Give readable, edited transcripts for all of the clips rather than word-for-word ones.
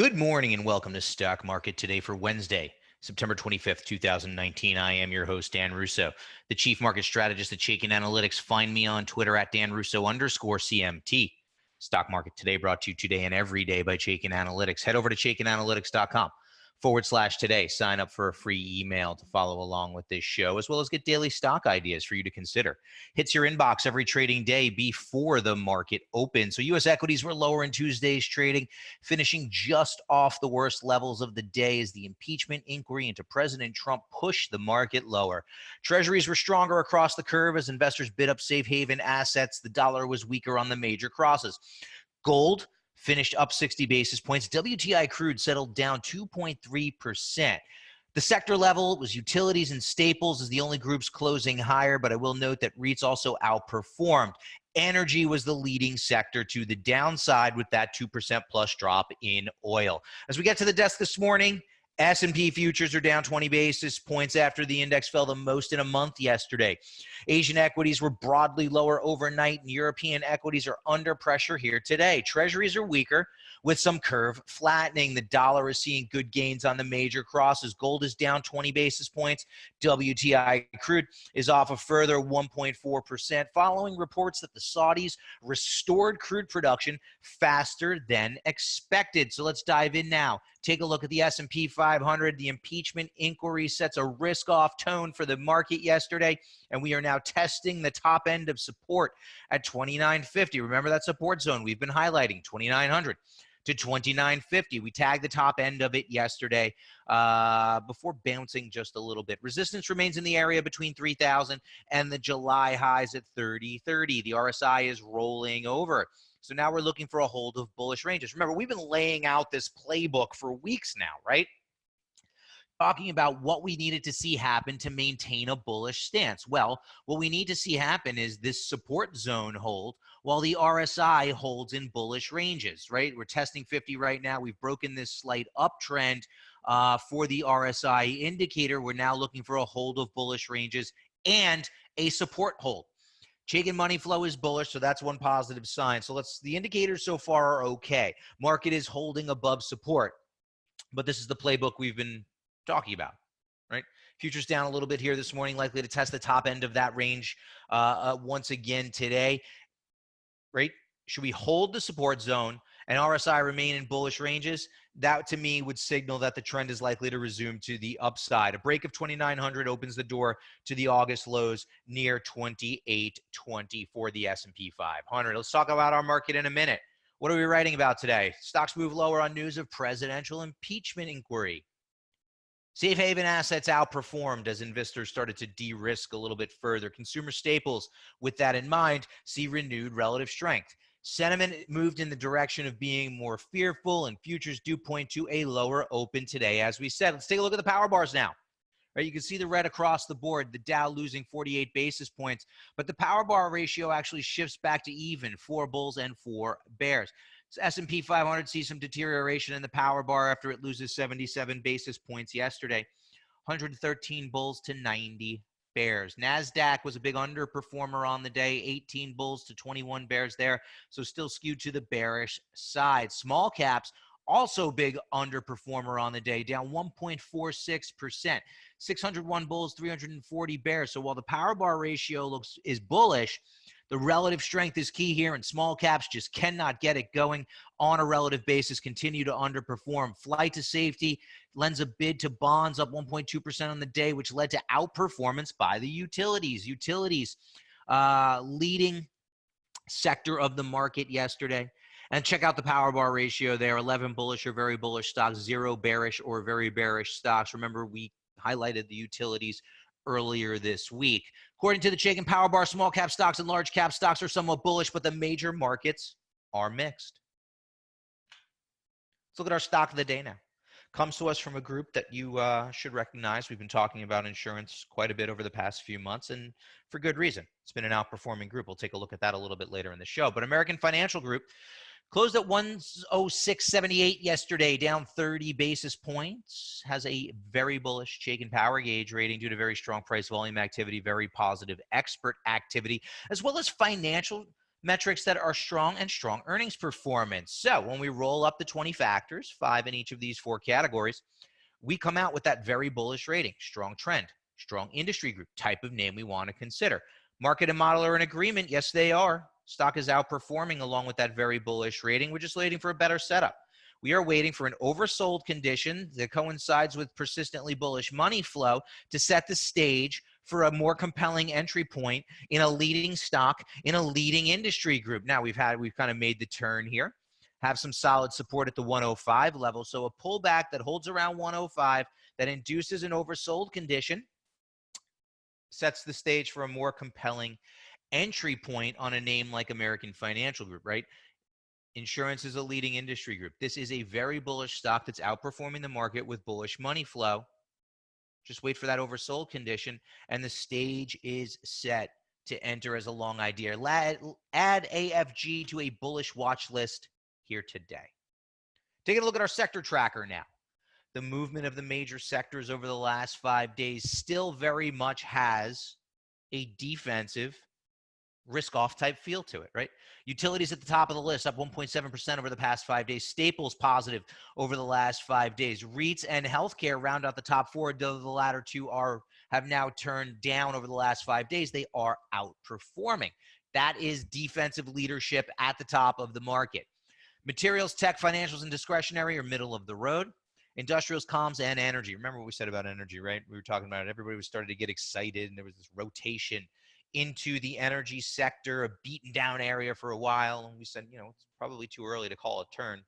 Good morning and welcome to Stock Market Today for Wednesday, September 25th, 2019. I am your host, Dan Russo, the Chief Market Strategist at Chaikin Analytics. Find me on Twitter at DanRusso_CMT. Stock Market Today brought to you today and every day by Chaikin Analytics. Head over to ChaikinAnalytics.com/today. Sign up for a free email to follow along with this show, as well as get daily stock ideas for you to consider. Hits your inbox every trading day before the market opens. So U.S. equities were lower in Tuesday's trading, finishing just off the worst levels of the day as the impeachment inquiry into President Trump pushed the market lower. Treasuries were stronger across the curve as investors bid up safe haven assets. The dollar was weaker on the major crosses. Gold finished up 60 basis points. WTI crude settled down 2.3%. The sector level was utilities and staples as the only groups closing higher, but I will note that REITs also outperformed. Energy was the leading sector to the downside with that 2% plus drop in oil. As we get to the desk this morning, S&P futures are down 20 basis points after the index fell the most in a month yesterday. Asian equities were broadly lower overnight, and European equities are under pressure here today. Treasuries are weaker with some curve flattening. The dollar is seeing good gains on the major crosses. Gold is down 20 basis points. WTI crude is off a further 1.4% following reports that the Saudis restored crude production faster than expected. So let's dive in now. Take a look at the S&P 500. The impeachment inquiry sets a risk-off tone for the market yesterday, and we are now testing the top end of support at 2950. Remember that support zone we've been highlighting, 2900 to 2950. We tagged the top end of it yesterday before bouncing just a little bit. Resistance remains in the area between 3,000 and the July highs at 3030. The RSI is rolling over. So now we're looking for a hold of bullish ranges. Remember, we've been laying out this playbook for weeks now, right? Talking about what we needed to see happen to maintain a bullish stance. Well, what we need to see happen is this support zone hold while the RSI holds in bullish ranges, right? We're testing 50 right now. We've broken this slight uptrend for the RSI indicator. We're now looking for a hold of bullish ranges and a support hold. Chaikin money flow is bullish, so that's one positive sign. So the indicators so far are okay. Market is holding above support, but this is the playbook we've been talking about, right? Futures down a little bit here this morning, likely to test the top end of that range once again today, right? Should we hold the support zone and RSI remain in bullish ranges? That to me would signal that the trend is likely to resume to the upside. A break of 2,900 opens the door to the August lows near 2820 for the S&P 500. Let's talk about our market in a minute. What are we writing about today? Stocks move lower on news of presidential impeachment inquiry. Safe haven assets outperformed as investors started to de-risk a little bit further. Consumer staples, with that in mind, see renewed relative strength. Sentiment moved in the direction of being more fearful, and futures do point to a lower open today, as we said. Let's take a look at the power bars now. Right, you can see the red across the board, the Dow losing 48 basis points, but the power bar ratio actually shifts back to even, 4 bulls and 4 bears. So S&P 500 sees some deterioration in the power bar after it loses 77 basis points yesterday, 113 bulls to 90 bears. NASDAQ was a big underperformer on the day, 18 bulls to 21 bears there, so still skewed to the bearish side. Small caps, also big underperformer on the day, down 1.46%, 601 bulls, 340 bears. So while the power bar ratio is bullish, the relative strength is key here, and small caps just cannot get it going on a relative basis, continue to underperform. Flight to safety lends a bid to bonds up 1.2% on the day, which led to outperformance by the utilities. Utilities leading sector of the market yesterday. And check out the power bar ratio there, 11 bullish or very bullish stocks, 0 bearish or very bearish stocks. Remember, we highlighted the utilities earlier this week. According to the Chaikin Power Bar, small cap stocks and large cap stocks are somewhat bullish, but the major markets are mixed. Let's look at our stock of the day now. Comes to us from a group that you should recognize. We've been talking about insurance quite a bit over the past few months, and for good reason. It's been an outperforming group. We'll take a look at that a little bit later in the show. But American Financial Group closed at 106.78 yesterday, down 30 basis points. Has a very bullish Chaikin Power Gauge rating due to very strong price volume activity, very positive expert activity, as well as financial metrics that are strong and strong earnings performance. So when we roll up the 20 factors, 5 in each of these 4 categories, we come out with that very bullish rating, strong trend, strong industry group, type of name we want to consider. Market and model are in agreement. Yes, they are. Stock is outperforming along with that very bullish rating. We're just waiting for a better setup. We are waiting for an oversold condition that coincides with persistently bullish money flow to set the stage for a more compelling entry point in a leading stock in a leading industry group. Now we've kind of made the turn here, have some solid support at the 105 level. So a pullback that holds around 105 that induces an oversold condition sets the stage for a more compelling entry point on a name like American Financial Group, right? Insurance is a leading industry group. This is a very bullish stock that's outperforming the market with bullish money flow. Just wait for that oversold condition, and the stage is set to enter as a long idea. Add AFG to a bullish watch list here today. Taking a look at our sector tracker now. The movement of the major sectors over the last 5 days still very much has a defensive risk-off type feel to it, right? Utilities at the top of the list, up 1.7% over the past 5 days. Staples positive over the last 5 days. REITs and healthcare round out the top 4, though the latter two have now turned down over the last 5 days. They are outperforming. That is defensive leadership at the top of the market. Materials, tech, financials, and discretionary are middle of the road. Industrials, comms, and energy. Remember what we said about energy, right? We were talking about it. Everybody was starting to get excited, and there was this rotation into the energy sector, a beaten down area for a while. And we said, it's probably too early to call a turn.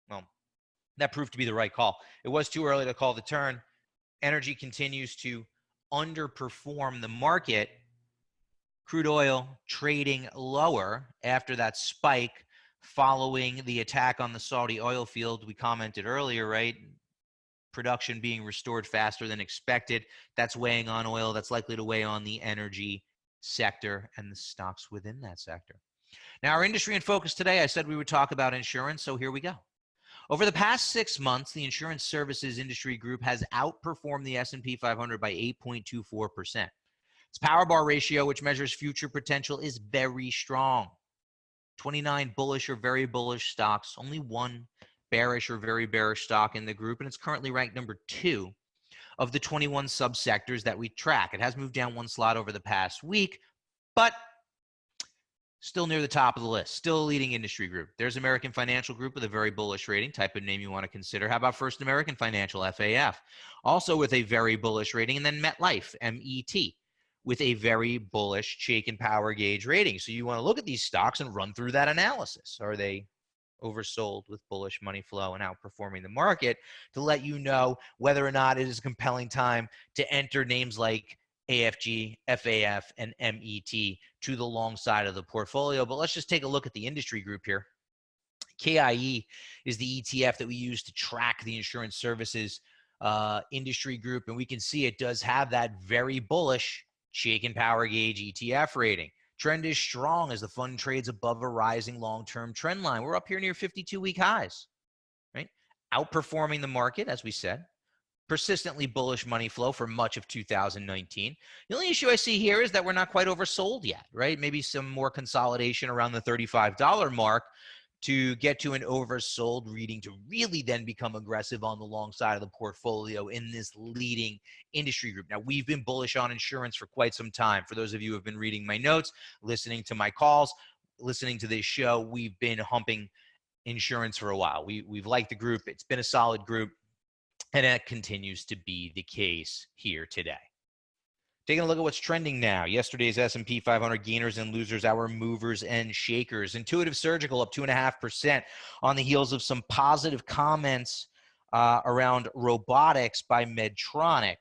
Well, that proved to be the right call. It was too early to call the turn. Energy continues to underperform the market. Crude oil trading lower after that spike following the attack on the Saudi oil field. We commented earlier, right? Production being restored faster than expected. That's weighing on oil. That's likely to weigh on the energy sector and the stocks within that sector. Now, our industry in focus today, I said we would talk about insurance, so here we go. Over the past 6 months, the insurance services industry group has outperformed the S&P 500 by 8.24%. Its power bar ratio, which measures future potential, is very strong. 29 bullish or very bullish stocks, only one bearish or very bearish stock in the group, and it's currently ranked number 2 of the 21 subsectors that we track. It has moved down 1 slot over the past week, but still near the top of the list, still a leading industry group. There's American Financial Group with a very bullish rating, type of name you want to consider. How about First American Financial, FAF, also with a very bullish rating, and then MetLife, MET, with a very bullish Chaikin Power Gauge rating. So you want to look at these stocks and run through that analysis. Are they oversold with bullish money flow and outperforming the market, to let you know whether or not it is a compelling time to enter names like AFG, FAF, and MET to the long side of the portfolio. But let's just take a look at the industry group here. KIE is the ETF that we use to track the insurance services industry group, and we can see it does have that very bullish Chaikin Power Gauge ETF rating. Trend is strong as the fund trades above a rising long-term trend line. We're up here near 52-week highs, right? Outperforming the market, as we said. Persistently bullish money flow for much of 2019. The only issue I see here is that we're not quite oversold yet, right? Maybe some more consolidation around the $35 mark to get to an oversold reading to really then become aggressive on the long side of the portfolio in this leading industry group. Now, we've been bullish on insurance for quite some time. For those of you who have been reading my notes, listening to my calls, listening to this show, we've been humping insurance for a while. We've liked the group. It's been a solid group, and that continues to be the case here today. Taking a look at what's trending now. Yesterday's S&P 500 gainers and losers, our movers and shakers. Intuitive Surgical up 2.5% on the heels of some positive comments around robotics by Medtronic.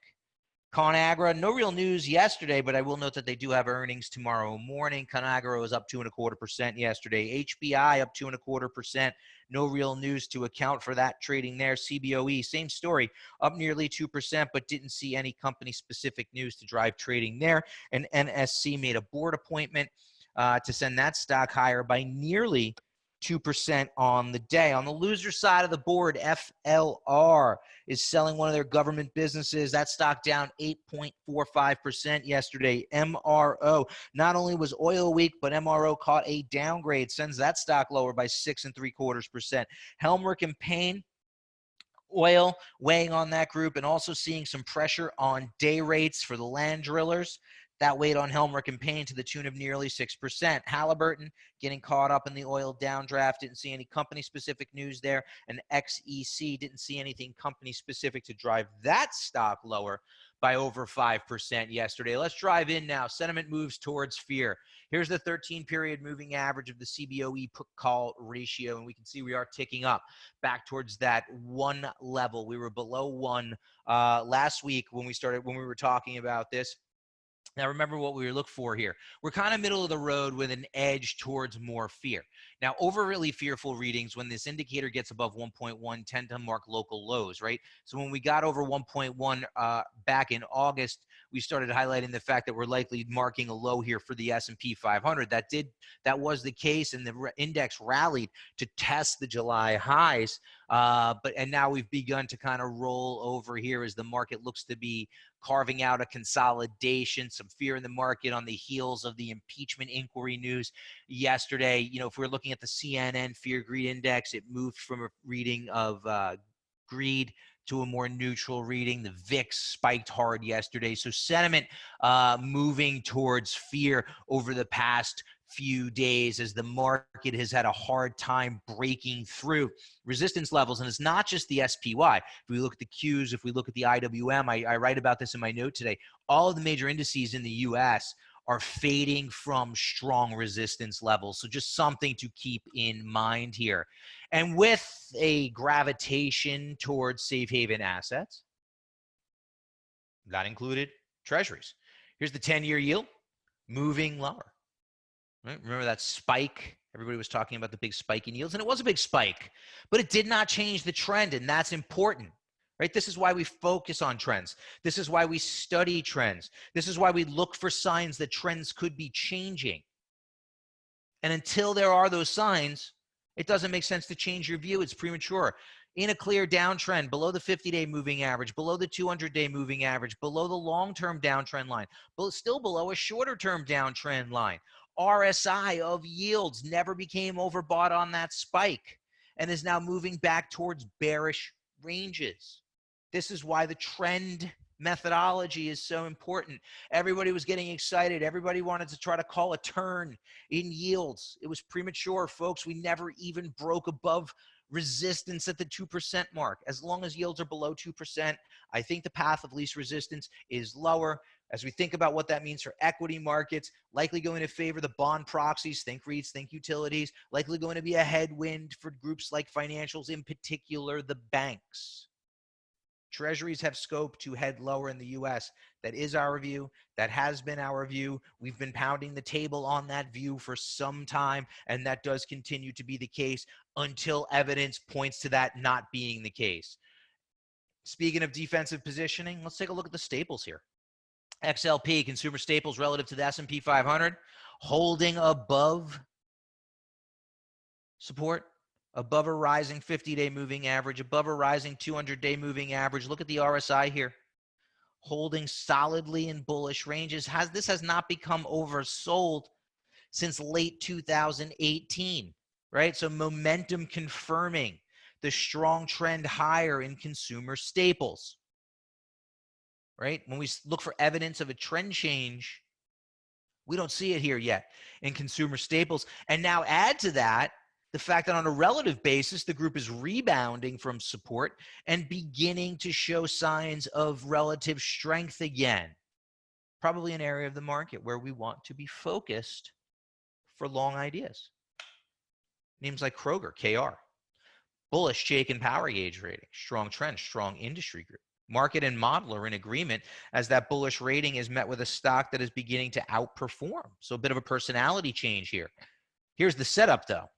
ConAgra, no real news yesterday, but I will note that they do have earnings tomorrow morning. ConAgra was up 2.25% yesterday. HBI up 2.25%. No real news to account for that trading there. CBOE, same story, up nearly 2%, but didn't see any company-specific news to drive trading there. And NSC made a board appointment to send that stock higher by nearly 2% on the day. On the loser side of the board, FLR is selling one of their government businesses. That stock down 8.45% yesterday. MRO, not only was oil weak, but MRO caught a downgrade, sends that stock lower by 6.75%. Helmerich and Payne, oil weighing on that group, and also seeing some pressure on day rates for the land drillers. That weighed on Helmerich and Payne to the tune of nearly 6%. Halliburton getting caught up in the oil downdraft. Didn't see any company-specific news there. And XEC didn't see anything company-specific to drive that stock lower by over 5% yesterday. Let's drive in now. Sentiment moves towards fear. Here's the 13-period moving average of the CBOE put-call ratio, and we can see we are ticking up back towards that 1 level. We were below 1 last week when we were talking about this. Now, remember what we look for here. We're kind of middle of the road with an edge towards more fear. Now, overly fearful readings, when this indicator gets above 1.1, tend to mark local lows, right? So when we got over 1.1 back in August, we started highlighting the fact that we're likely marking a low here for the S&P 500. That was the case, and the index rallied to test the July highs. And now we've begun to kind of roll over here as the market looks to be carving out a consolidation, some fear in the market on the heels of the impeachment inquiry news yesterday. You know, if we're looking at the CNN Fear Greed Index, it moved from a reading of greed to a more neutral reading. The VIX spiked hard yesterday. So sentiment moving towards fear over the past few days as the market has had a hard time breaking through resistance levels. And it's not just the SPY. If we look at the Qs, if we look at the IWM, I write about this in my note today, all of the major indices in the US are fading from strong resistance levels. So just something to keep in mind here. And with a gravitation towards safe haven assets, that included Treasuries. Here's the 10-year yield moving lower. Right? Remember that spike? Everybody was talking about the big spike in yields, and it was a big spike, but it did not change the trend, and that's important, right? This is why we focus on trends. This is why we study trends. This is why we look for signs that trends could be changing. And until there are those signs, it doesn't make sense to change your view. It's premature. In a clear downtrend, below the 50-day moving average, below the 200-day moving average, below the long-term downtrend line, but still below a shorter-term downtrend line. RSI of yields never became overbought on that spike and is now moving back towards bearish ranges. This is why the trend methodology is so important. Everybody was getting excited. Everybody wanted to try to call a turn in yields. It was premature, folks. We never even broke above resistance at the 2% mark. As long as yields are below 2%, I think the path of least resistance is lower. As we think about what that means for equity markets, likely going to favor the bond proxies, think REITs, think utilities, likely going to be a headwind for groups like financials, in particular the banks. Treasuries have scope to head lower in the U.S. That is our view. That has been our view. We've been pounding the table on that view for some time, and that does continue to be the case until evidence points to that not being the case. Speaking of defensive positioning, let's take a look at the staples here. XLP, consumer staples relative to the S&P 500, holding above support, above a rising 50-day moving average, above a rising 200-day moving average. Look at the RSI here, holding solidly in bullish ranges. This has not become oversold since late 2018, right? So momentum confirming the strong trend higher in consumer staples. Right? When we look for evidence of a trend change, we don't see it here yet in consumer staples. And now add to that the fact that on a relative basis, the group is rebounding from support and beginning to show signs of relative strength again. Probably an area of the market where we want to be focused for long ideas. Names like Kroger, KR, bullish Jake and Power Gauge rating, strong trend, strong industry group. Market and model are in agreement as that bullish rating is met with a stock that is beginning to outperform. So a bit of a personality change here. Here's the setup though.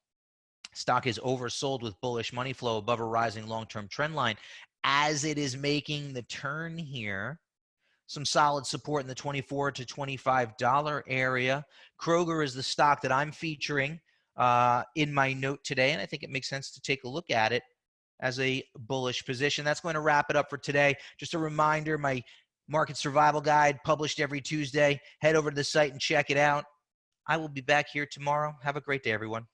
Stock is oversold with bullish money flow above a rising long-term trend line as it is making the turn here. Some solid support in the $24 to $25 area. Kroger is the stock that I'm featuring in my note today, and I think it makes sense to take a look at it as a bullish position. That's going to wrap it up for today. Just a reminder, my market survival guide published every Tuesday. Head over to the site and check it out. I will be back here tomorrow. Have a great day, everyone.